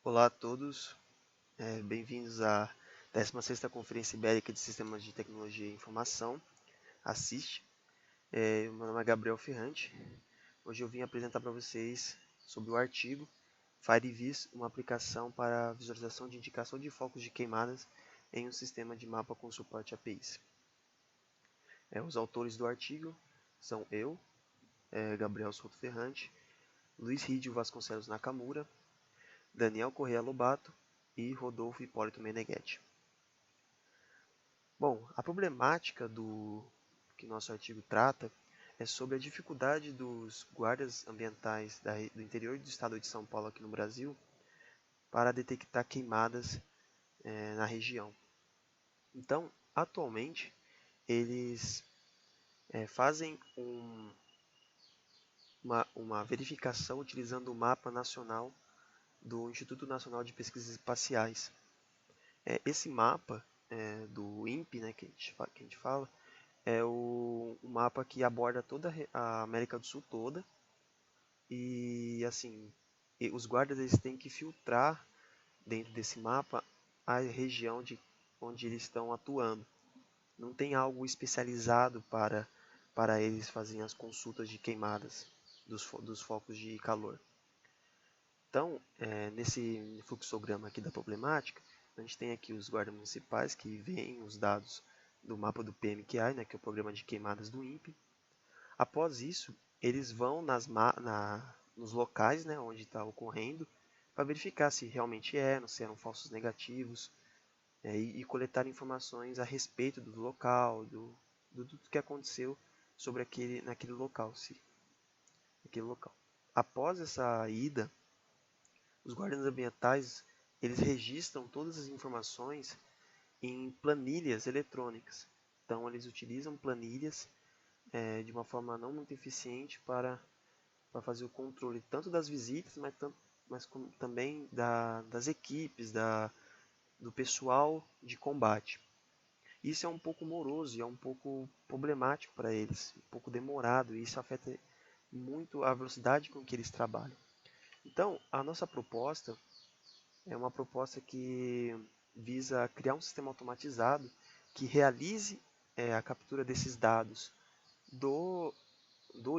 Olá a todos, bem-vindos à 16ª Conferência Ibérica de Sistemas de Tecnologia e Informação, ASSIST. Meu nome é Gabriel Ferrante. Hoje eu vim apresentar para vocês sobre o artigo FireVis, uma aplicação para visualização de indicação de focos de queimadas em um sistema de mapa com suporte APIs. Os autores do artigo são eu, Gabriel Souto Ferrante, Luiz Ridio Vasconcelos Nakamura, Daniel Corrêa Lobato e Rodolfo Hipólito Meneghetti. Bom, a problemática que nosso artigo trata é sobre a dificuldade dos guardas ambientais do interior do estado de São Paulo, aqui no Brasil, para detectar queimadas na região. Então, atualmente, eles fazem uma verificação utilizando o mapa nacional do Instituto Nacional de Pesquisas Espaciais. Esse mapa do INPE, né, que a gente fala, é o mapa que aborda toda a América do Sul toda. E assim, os guardas eles têm que filtrar dentro desse mapa a região onde eles estão atuando. Não tem algo especializado para eles fazerem as consultas de queimadas dos focos de calor. Então, nesse fluxograma aqui da problemática, a gente tem aqui os guardas municipais que veem os dados do mapa do PMQI, né, que é o Programa de Queimadas do INPE. Após isso, eles vão nos locais, né, onde está ocorrendo, para verificar se realmente se eram falsos negativos, e coletar informações a respeito do local, do tudo que aconteceu sobre naquele local. Naquele local. Após essa ida, os guardas ambientais eles registram todas as informações em planilhas eletrônicas. Então, eles utilizam planilhas de uma forma não muito eficiente para fazer o controle tanto das visitas, mas também das equipes, do pessoal de combate. Isso é um pouco moroso e é um pouco problemático para eles, um pouco demorado, e isso afeta muito a velocidade com que eles trabalham. Então, a nossa proposta é uma proposta que visa criar um sistema automatizado que realize a captura desses dados do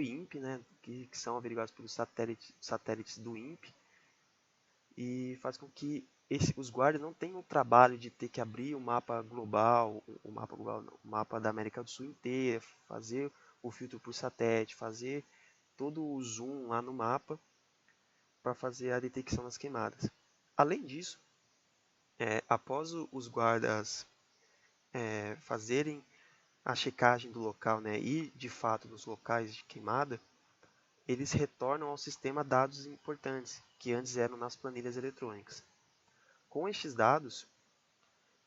INPE, né, que são averiguados pelos satélites do INPE, e faz com que os guardas não tenham o trabalho de ter que abrir o mapa da América do Sul inteira, fazer o filtro por satélite, fazer todo o zoom lá no mapa para fazer a detecção das queimadas. Além disso, após os guardas fazerem a checagem do local, né, e de fato nos locais de queimada, eles retornam ao sistema dados importantes, que antes eram nas planilhas eletrônicas. Com estes dados,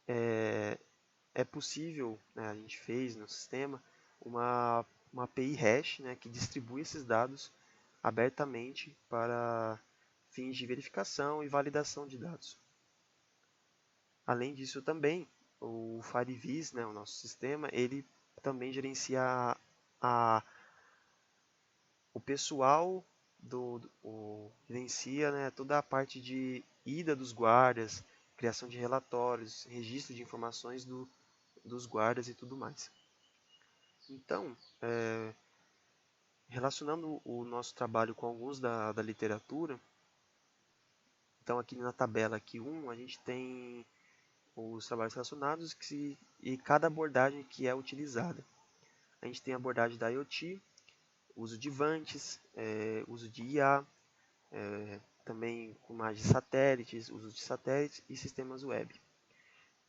é possível, né, a gente fez no sistema, uma API hash, né, que distribui esses dados abertamente para fins de verificação e validação de dados. Além disso também, o FireVis, né, o nosso sistema, ele também gerencia o pessoal gerencia, né, toda a parte de ida dos guardas, criação de relatórios, registro de informações dos guardas e tudo mais. Então, relacionando o nosso trabalho com alguns da literatura, então aqui na tabela aqui 1, a gente tem os trabalhos relacionados e cada abordagem que é utilizada. A gente tem a abordagem da IoT, uso de VANTs, uso de IA, também com mais de satélites, uso de satélites e sistemas web.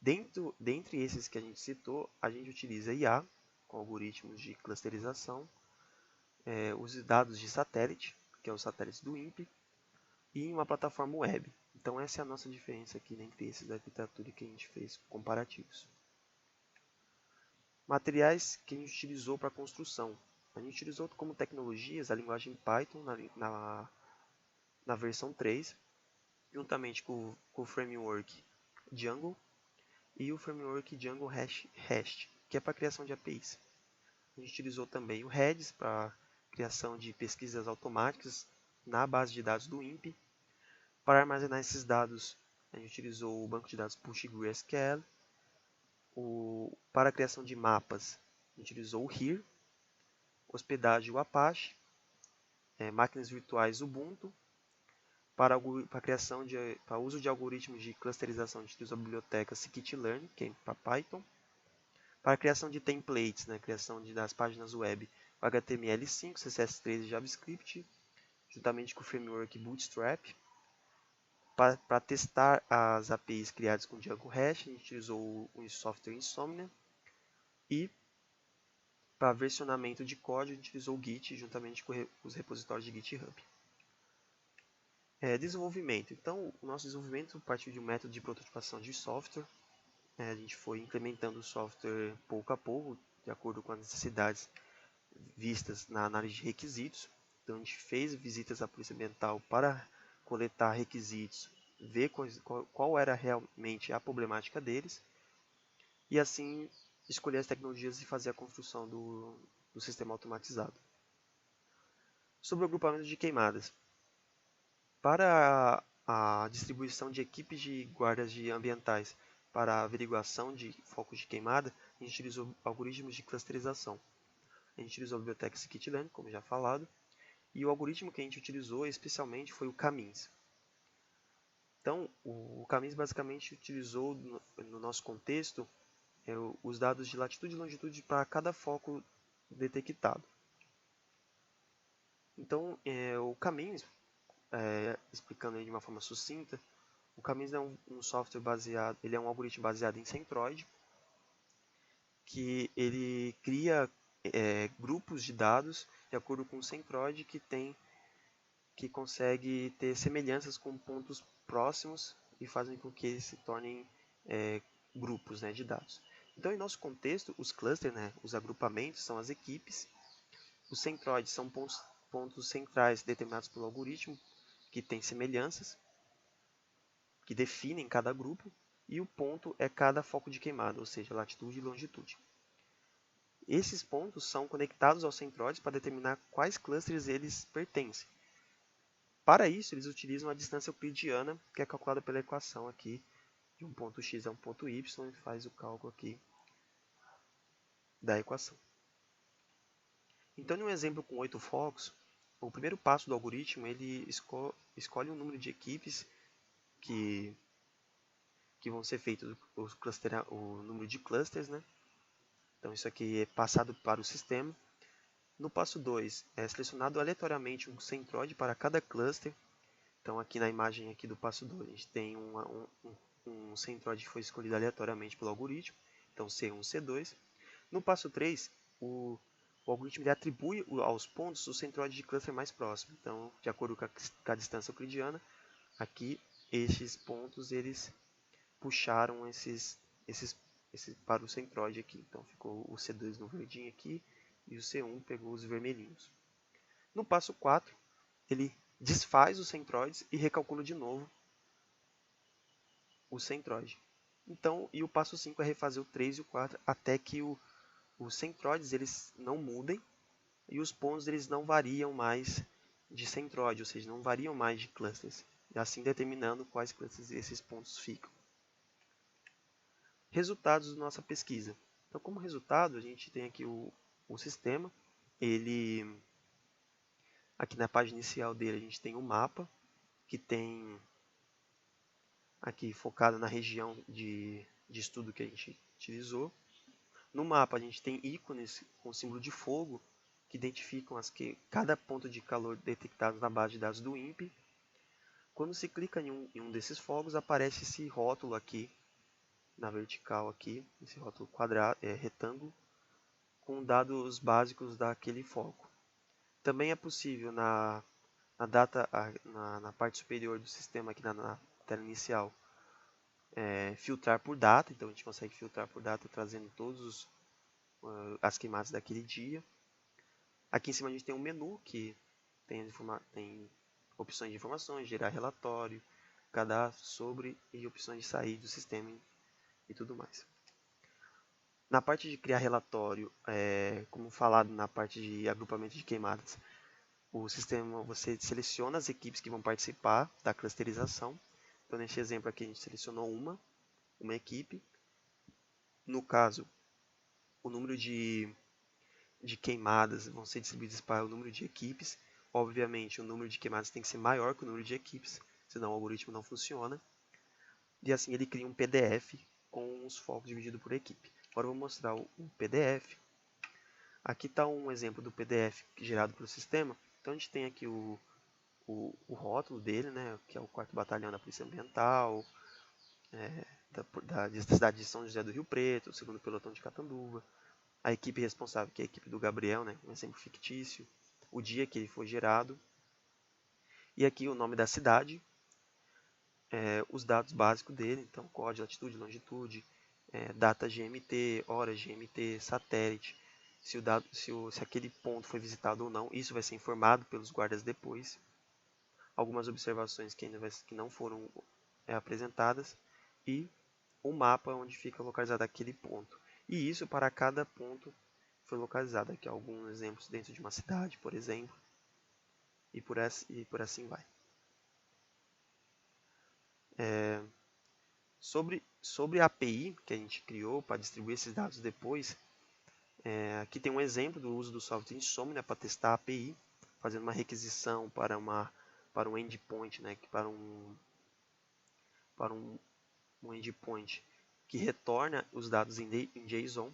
Dentre esses que a gente citou, a gente utiliza IA, com algoritmos de clusterização, os dados de satélite, que é os satélites do INPE, e uma plataforma web. Então essa é a nossa diferença aqui entre esses da literatura que a gente fez comparativos. Materiais que a gente utilizou para a construção. A gente utilizou como tecnologias a linguagem Python na versão 3, juntamente com o framework Django e o framework Django REST, que é para a criação de APIs. A gente utilizou também o Redis para criação de pesquisas automáticas na base de dados do INPE, Para armazenar esses dados, a gente utilizou o banco de dados PostgreSQL. Para a criação de mapas, a gente utilizou o HERE. Hospedagem, o Apache. Máquinas virtuais, Ubuntu. Para uso de algoritmos de clusterização, a gente usa a biblioteca scikit-learn, que é para Python. Para a criação de templates, criação das páginas web, o HTML5, CSS3 e JavaScript, juntamente com o framework Bootstrap. Para testar as APIs criadas com Django Hash, a gente utilizou o software Insomnia. E para versionamento de código, a gente utilizou o Git, juntamente com os repositórios de GitHub. Desenvolvimento. Então, o nosso desenvolvimento partiu de um método de prototipação de software. A gente foi implementando o software pouco a pouco, de acordo com as necessidades vistas na análise de requisitos. Então, a gente fez visitas à Polícia Ambiental para coletar requisitos, ver qual era realmente a problemática deles, e assim escolher as tecnologias e fazer a construção do sistema automatizado. Sobre o agrupamento de queimadas. Para a distribuição de equipes de guardas ambientais para a averiguação de focos de queimada, a gente utilizou algoritmos de clusterização. A gente utilizou a biblioteca scikit-learn, como já falado, e o algoritmo que a gente utilizou especialmente foi o Camins. Então, o Camins basicamente utilizou, no nosso contexto, os dados de latitude e longitude para cada foco detectado. Então, o Camins, explicando aí de uma forma sucinta, o Camins é um software baseado, ele é um algoritmo baseado em Centroid, que ele cria grupos de dados de acordo com o Centroid que consegue ter semelhanças com pontos próximos e fazem com que eles se tornem grupos de dados. Então, em nosso contexto, os clusters, os agrupamentos, são as equipes. Os centroides são pontos centrais determinados pelo algoritmo, que têm semelhanças, que definem cada grupo. E o ponto é cada foco de queimada, ou seja, latitude e longitude. Esses pontos são conectados aos centroides para determinar quais clusters eles pertencem. Para isso, eles utilizam a distância euclidiana, que é calculada pela equação aqui, de um ponto x a um ponto y, e faz o cálculo aqui da equação. Então, em um exemplo com 8 focos, o primeiro passo do algoritmo, ele escolhe um número de equipes que vão ser feitos o número de clusters, Então, isso aqui é passado para o sistema. No passo 2, é selecionado aleatoriamente um centroide para cada cluster. Então, aqui na imagem aqui do passo 2, a gente tem um centroide que foi escolhido aleatoriamente pelo algoritmo. Então, C1, C2. No passo 3, o algoritmo ele atribui aos pontos o centroide de cluster mais próximo. Então, de acordo com a distância euclidiana, aqui, estes pontos, eles puxaram esses para o centroide aqui. Então, ficou o C2 no verdinho aqui e o C1 pegou os vermelhinhos. No passo 4, ele desfaz os centroides e recalcula de novo o centroide. Então, e o passo 5 é refazer o 3 e o 4 até que os centroides eles não mudem e os pontos eles não variam mais de centroide, ou seja, não variam mais de clusters, e assim determinando quais clusters esses pontos ficam. Resultados da nossa pesquisa. Então, como resultado, a gente tem aqui o sistema. Aqui na página inicial dele, a gente tem um mapa que tem aqui focado na região de estudo que a gente utilizou. No mapa, a gente tem ícones com símbolo de fogo que identificam cada ponto de calor detectado na base de dados do INPE. Quando se clica em um desses fogos, aparece esse rótulo aqui, na vertical aqui, esse rótulo quadrado, retângulo, com dados básicos daquele foco. Também é possível na parte superior do sistema, aqui na tela inicial, filtrar por data. Então a gente consegue filtrar por data trazendo todas as queimadas daquele dia. Aqui em cima a gente tem um menu que tem opções de informações, gerar relatório, cadastro sobre e opções de sair do sistema e tudo mais. Na parte de criar relatório, como falado na parte de agrupamento de queimadas, o sistema, você seleciona as equipes que vão participar da clusterização. Então, neste exemplo aqui, a gente selecionou uma equipe. No caso, o número de queimadas vão ser distribuídas para o número de equipes. Obviamente, o número de queimadas tem que ser maior que o número de equipes, senão o algoritmo não funciona. E assim ele cria um PDF com os focos divididos por equipe. Agora eu vou mostrar o PDF. Aqui está um exemplo do PDF gerado pelo sistema. Então a gente tem aqui o rótulo dele, né, que é o 4º Batalhão da Polícia Ambiental, da cidade de São José do Rio Preto, o 2º Pelotão de Catanduva, a equipe responsável, que é a equipe do Gabriel, né, um exemplo fictício, o dia que ele foi gerado, e aqui o nome da cidade, os dados básicos dele, então código, latitude, longitude, data GMT, hora GMT, satélite, se aquele ponto foi visitado ou não, isso vai ser informado pelos guardas depois. Algumas observações que não foram apresentadas e o mapa onde fica localizado aquele ponto. E isso para cada ponto foi localizado. Aqui alguns exemplos dentro de uma cidade, por exemplo, e por assim vai. Sobre a API que a gente criou para distribuir esses dados depois, aqui tem um exemplo do uso do software Insomnia para testar a API, fazendo uma requisição para um endpoint, né, para um endpoint que retorna os dados em JSON.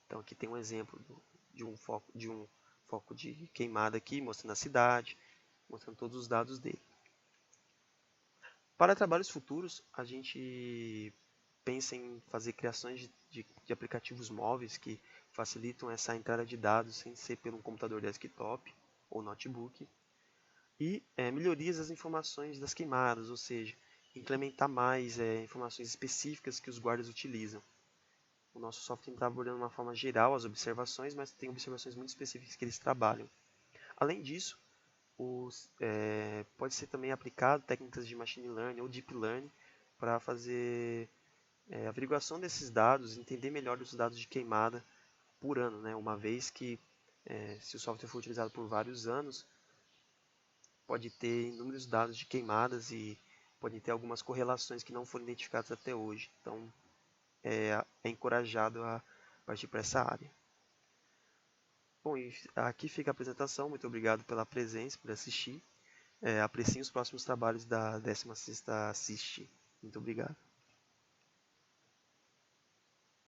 Então aqui tem um exemplo de um foco de queimada aqui, mostrando a cidade, mostrando todos os dados dele. Para trabalhos futuros, a gente pensa em fazer criações de aplicativos móveis que facilitam essa entrada de dados sem ser pelo computador desktop ou notebook. E melhorias das informações das queimadas, ou seja, implementar mais informações específicas que os guardas utilizam. O nosso software está abordando de uma forma geral as observações, mas tem observações muito específicas que eles trabalham. Além disso, pode ser também aplicado técnicas de machine learning ou deep learning para fazer averiguação desses dados, entender melhor os dados de queimada por ano, né? Uma vez que se o software for utilizado por vários anos, pode ter inúmeros dados de queimadas e pode ter algumas correlações que não foram identificadas até hoje. Então, é encorajado a partir para essa área. Bom, e aqui fica a apresentação. Muito obrigado pela presença, por assistir. Apreciem os próximos trabalhos da 16ª Assiste. Muito obrigado.